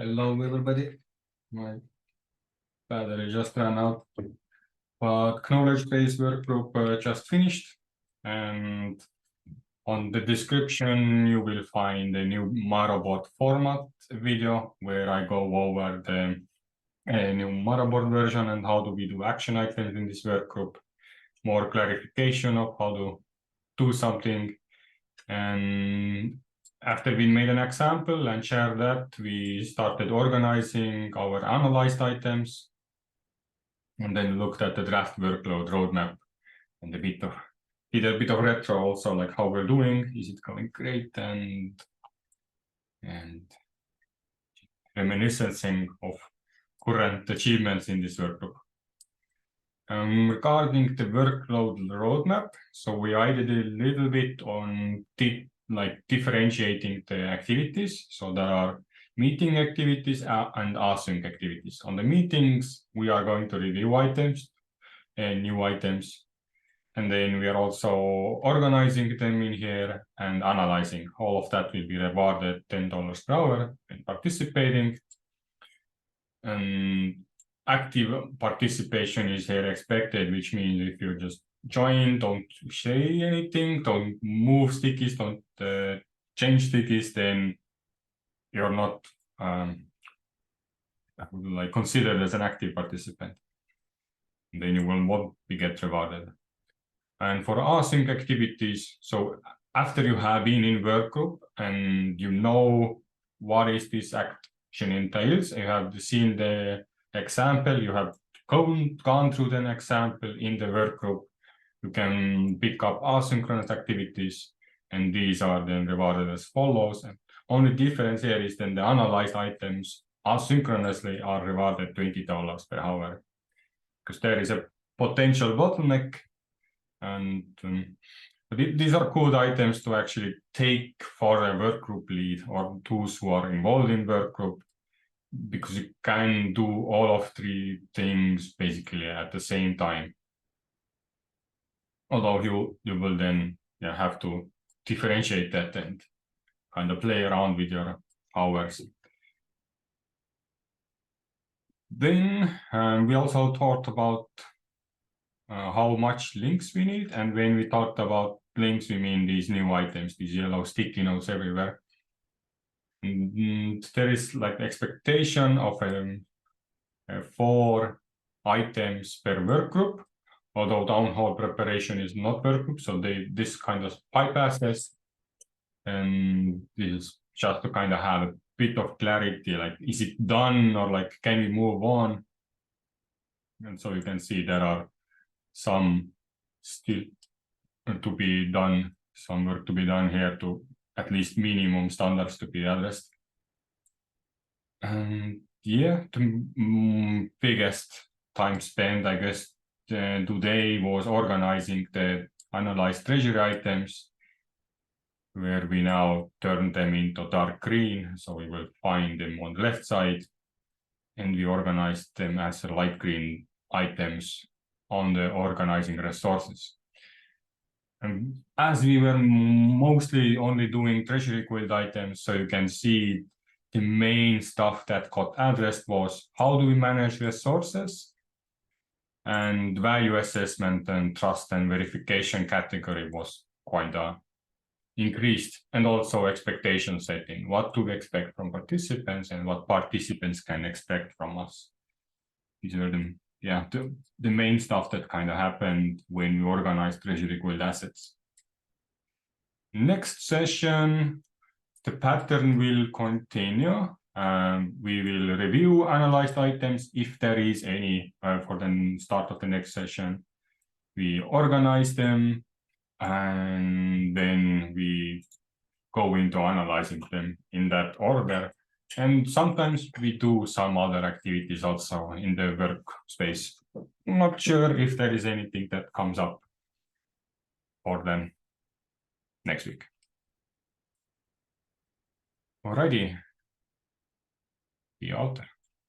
Hello, everybody. My battery just ran out, but knowledge-based workgroup just finished. And on the description, you will find a new Miro format video where I go over the new Miro version and how do we do action items in this workgroup, more clarification of how to do something. And after we made an example and shared that, we started organizing our analyzed items and then looked at the draft workload roadmap and did a bit of retro also, like how we're doing, is it going great, and reminiscing of current achievements in this workgroup. Regarding the workload roadmap, so we added a little bit on differentiating the activities. So there are meeting activities and async activities. On the meetings, we are going to review items and new items. And then we are also organizing them in here and analyzing. All of that will be rewarded $10 per hour in participating. And active participation is here expected, which means if you just join, don't say anything, don't move stickies, don't change stickies, then you're not considered as an active participant. Then you will not get rewarded. And for async activities, so after you have been in workgroup and you know what is this action entails, you have seen the example, you have gone through the example in the workgroup, you can pick up asynchronous activities, and these are then rewarded as follows. And only difference here is then the analyzed items asynchronously are rewarded $20 per hour, because there is a potential bottleneck. And these are good items to actually take for a workgroup lead or those who are involved in workgroup, because you can do all of three things basically at the same time. Although you will then have to differentiate that and kind of play around with your hours. Then we also talked about how much links we need. And when we talked about links, we mean these new items, these yellow sticky notes everywhere. And there is like expectation of 4 items per workgroup, although town hall preparation is not workgroup, so this kind of bypasses. And this is just to kind of have a bit of clarity, like is it done or like can we move on? And so you can see there are some still to be done, some work to be done here to at least minimum standards to be addressed. And the biggest time spent, I guess, today was organizing the analyzed treasury items, where we now turn them into dark green. So we will find them on the left side, and we organize them as light green items on the organizing resources. And as we were mostly only doing treasury guild items, so you can see the main stuff that got addressed was how do we manage resources, and value assessment and trust and verification category was quite increased, and also expectation setting, what to expect from participants and what participants can expect from us. These are the main stuff that kind of happened when we organized Treasury Guild assets. Next session, the pattern will continue. We will review analyzed items if there is any for the start of the next session. We organize them, and then we go into analyzing them in that order. And sometimes we do some other activities also in the workspace. I'm not sure if there is anything that comes up for them next week. Alrighty, be out there.